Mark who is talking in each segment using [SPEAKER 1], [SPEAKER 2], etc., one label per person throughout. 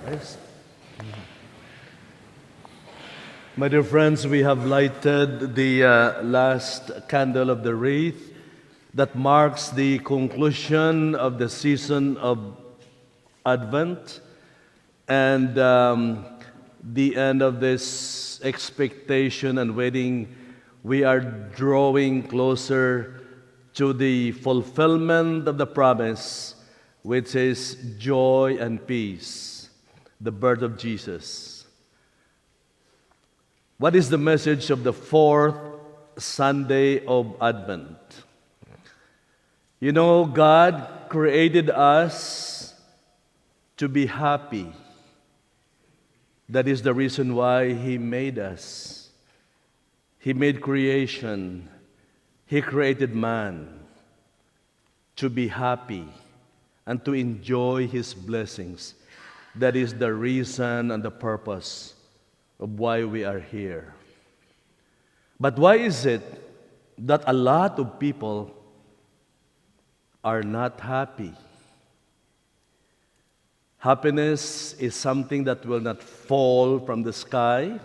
[SPEAKER 1] Yes. My dear friends, we have lighted the last candle of the wreath that marks the conclusion of the season of Advent and the end of this expectation and waiting. We are drawing closer to the fulfillment of the promise, which is joy and peace, the birth of Jesus. What is the message of the fourth Sunday of Advent? You know, God created us to be happy. That is the reason why He made us. He made creation. He created man to be happy and to enjoy His blessings. That is the reason and the purpose of why we are here. But why is it that a lot of people are not happy? Happiness is something that will not fall from the sky.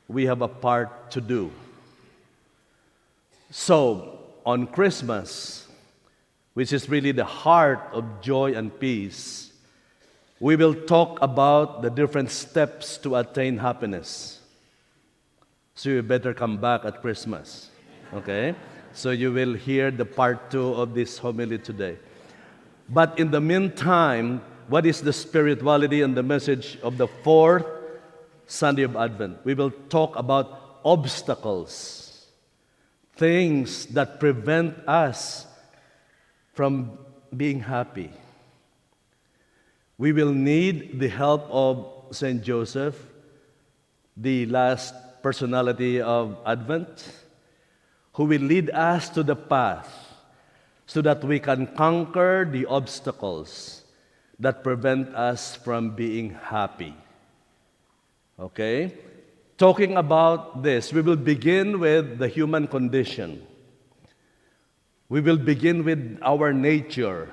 [SPEAKER 1] We have a part to do. So, on Christmas, which is really the heart of joy and peace, we will talk about the different steps to attain happiness. So you better come back at Christmas. Okay? So you will hear the part 2 of this homily today. But in the meantime, what is the spirituality and the message of the fourth Sunday of Advent? We will talk about obstacles, things that prevent us from being happy. We will need the help of Saint Joseph, the last personality of Advent, who will lead us to the path so that we can conquer the obstacles that prevent us from being happy. Okay? Talking about this, we will begin with the human condition. We will begin with our nature,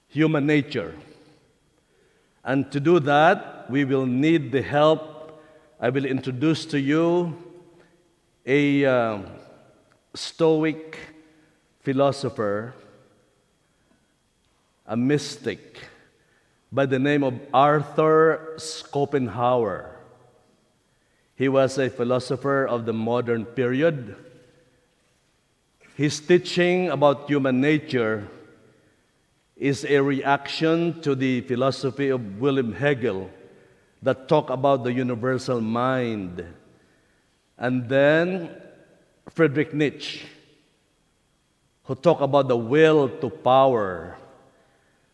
[SPEAKER 1] human nature. And to do that, we will need the help. I will introduce to you a Stoic philosopher, a mystic by the name of Arthur Schopenhauer. He was a philosopher of the modern period. His teaching about human nature is a reaction to the philosophy of Wilhelm Hegel that talk about the universal mind. And then Friedrich Nietzsche, who talk about the will to power.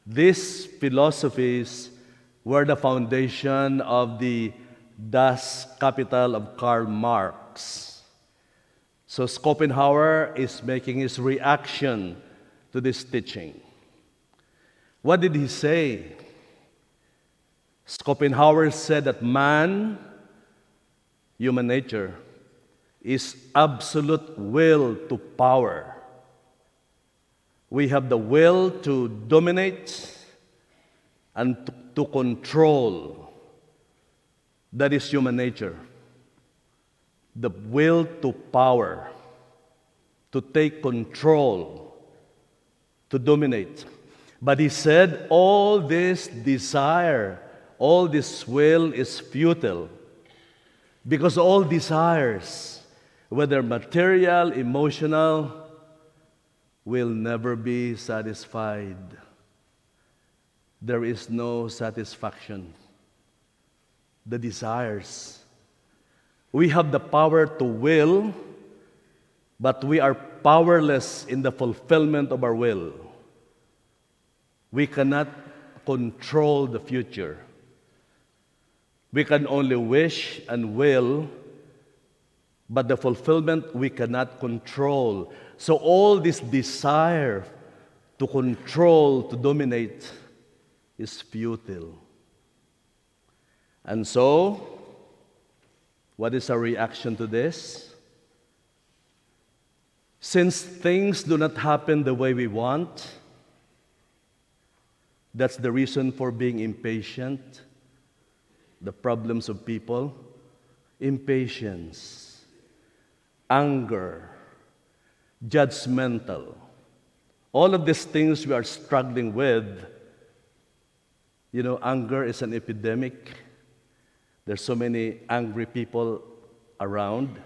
[SPEAKER 1] These philosophies were the foundation of the Das Kapital of Karl Marx. So Schopenhauer is making his reaction to this teaching. What did he say? Schopenhauer said that man, human nature, is absolute will to power. We have the will to dominate and to control. That is human nature. The will to power, to take control, to dominate. But he said, all this desire, all this will is futile. Because all desires, whether material, emotional, will never be satisfied. There is no satisfaction. The desires. We have the power to will, but we are powerless in the fulfillment of our will. We cannot control the future. We can only wish and will, but the fulfillment we cannot control. So all this desire to control, to dominate, is futile. And so, what is our reaction to this? Since things do not happen the way we want, That's the reason for being impatient, the problems of people, impatience, anger, judgmental. All of these things we are struggling with. You know, anger is an epidemic. There's so many angry people around.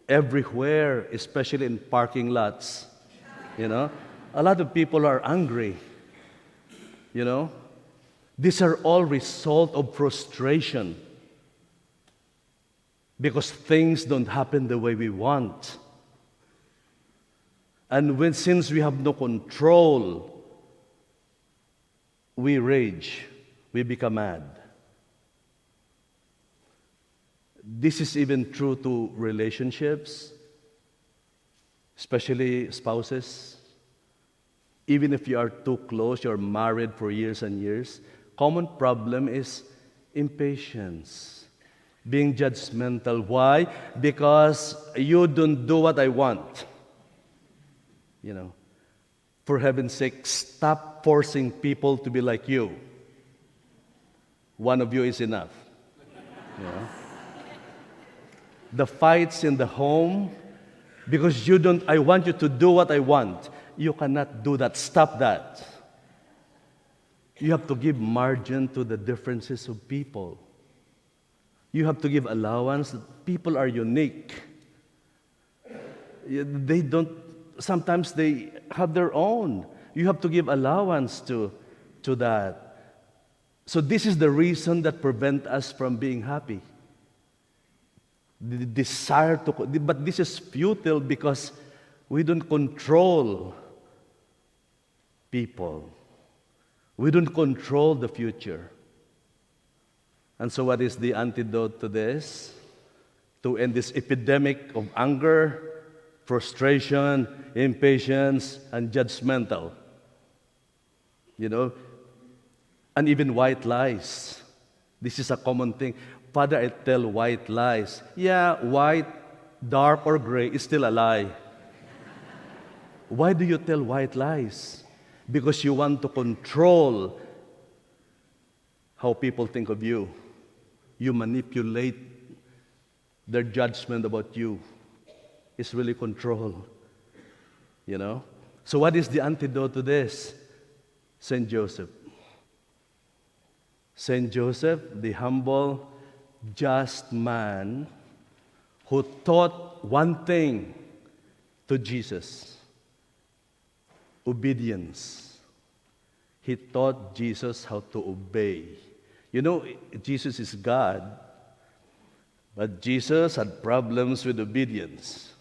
[SPEAKER 1] Everywhere, especially in parking lots. You know, a lot of people are angry. You know, these are all result of frustration because things don't happen the way we want. And since we have no control, we rage, we become mad. This is even true to relationships, especially spouses. Even if you are too close, you're married for years and years, common problem is impatience, being judgmental. Why? Because you don't do what I want. You know, for heaven's sake, stop forcing people to be like you. One of you is enough. You know? The fights in the home, because I want you to do what I want. You cannot do that. Stop that. You have to give margin to the differences of people. You have to give allowance. People are unique. Sometimes they have their own. You have to give allowance to that. So this is the reason that prevents us from being happy. The desire but this is futile because we don't control people. We don't control the future. And so what is the antidote to this? To end this epidemic of anger, frustration, impatience, and judgmental. You know, and even white lies. This is a common thing. Father, I tell white lies. Yeah, white, dark, or gray is still a lie. Why do you tell white lies? Because you want to control how people think of you. You manipulate their judgment about you. It's really control. You know? So what is the antidote to this? Saint Joseph. Saint Joseph, the humble, just man who taught one thing to Jesus: obedience. He taught Jesus how to obey. You know, Jesus is God, but Jesus had problems with obedience.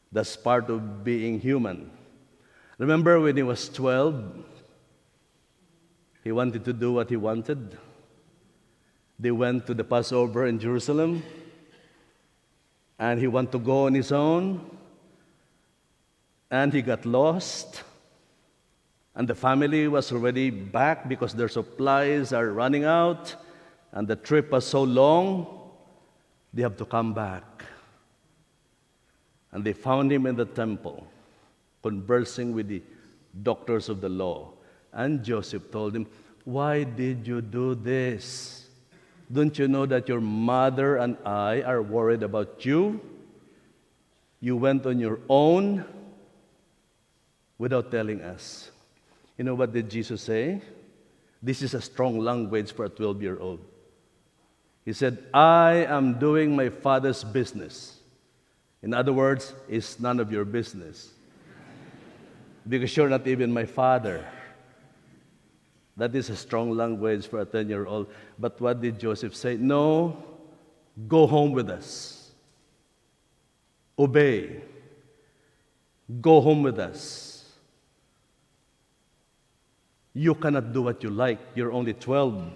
[SPEAKER 1] That's part of being human. Remember when he was 12, he wanted to do what he wanted. They went to the Passover in Jerusalem, and he wanted to go on his own, and he got lost, and the family was already back because their supplies are running out, and the trip was so long, they have to come back. And they found him in the temple, conversing with the doctors of the law. And Joseph told him, "Why did you do this? Don't you know that your mother and I are worried about you? You went on your own without telling us." You know what did Jesus say? This is a strong language for a 12-year-old. He said, "I am doing my Father's business." In other words, it's none of your business. Because you're not even my father. That is a strong language for a 10-year-old. But what did Joseph say? "No, go home with us. Obey. Go home with us. You cannot do what you like. You're only 12.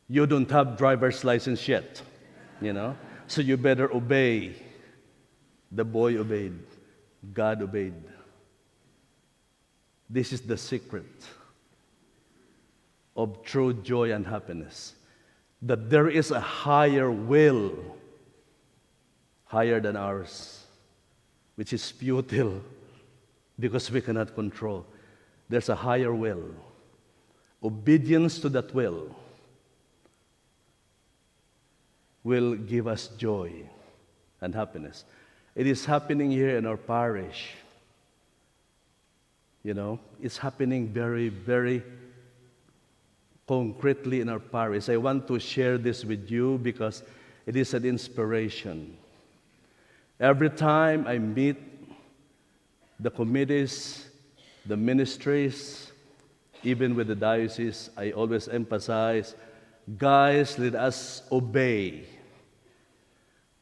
[SPEAKER 1] You don't have driver's license yet, you know? So you better obey." The boy obeyed. God obeyed. This is the secret of true joy and happiness. That there is a higher will, higher than ours, which is futile because we cannot control. there's a higher will. Obedience to that will give us joy and happiness. It is happening here in our parish. You know, it's happening very, very concretely in our parish. I want to share this with you because it is an inspiration. Every time I meet the committees, the ministries, even with the diocese, I always emphasize, guys, let us obey.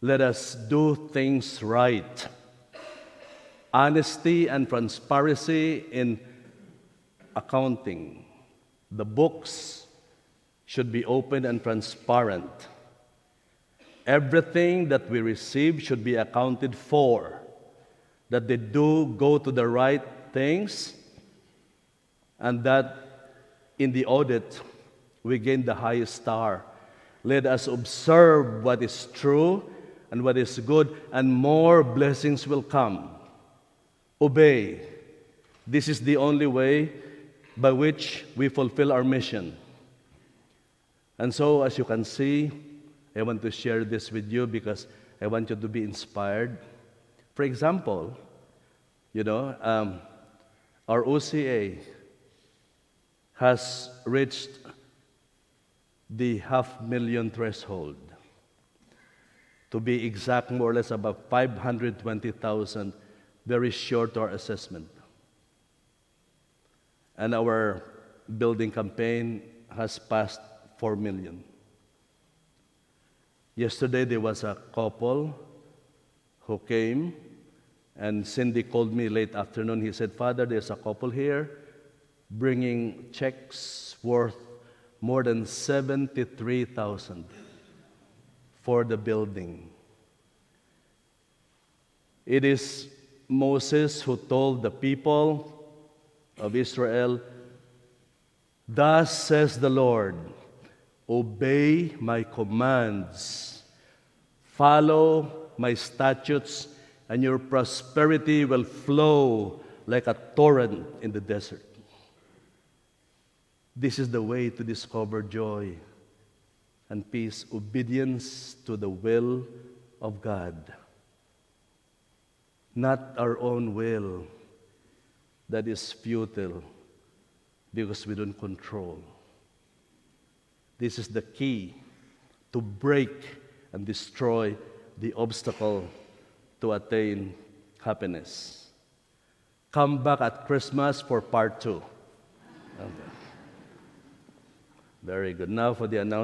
[SPEAKER 1] Let us do things right. Honesty and transparency in accounting. The books should be open and transparent. Everything that we receive should be accounted for, that they do go to the right things, and that in the audit we gain the highest star. Let us observe what is true and what is good, and more blessings will come. Obey. This is the only way by which we fulfill our mission. And so, as you can see, I want to share this with you because I want you to be inspired. For example, our OCA has reached the 500,000 threshold. To be exact, more or less about 520,000, very short to our assessment. And our building campaign has passed 4 million. Yesterday, there was a couple who came, and Cindy called me late afternoon. He said, "Father, there's a couple here bringing checks worth more than 73,000 for the building." It is Moses who told the people of Israel, "Thus says the Lord, obey my commands, follow my statutes, and your prosperity will flow like a torrent in the desert." This is the way to discover joy and peace, obedience to the will of God. Not our own will that is futile because we don't control. This is the key to break and destroy the obstacle to attain happiness. Come back at Christmas for part 2. Okay. Very good. Now for the announcement.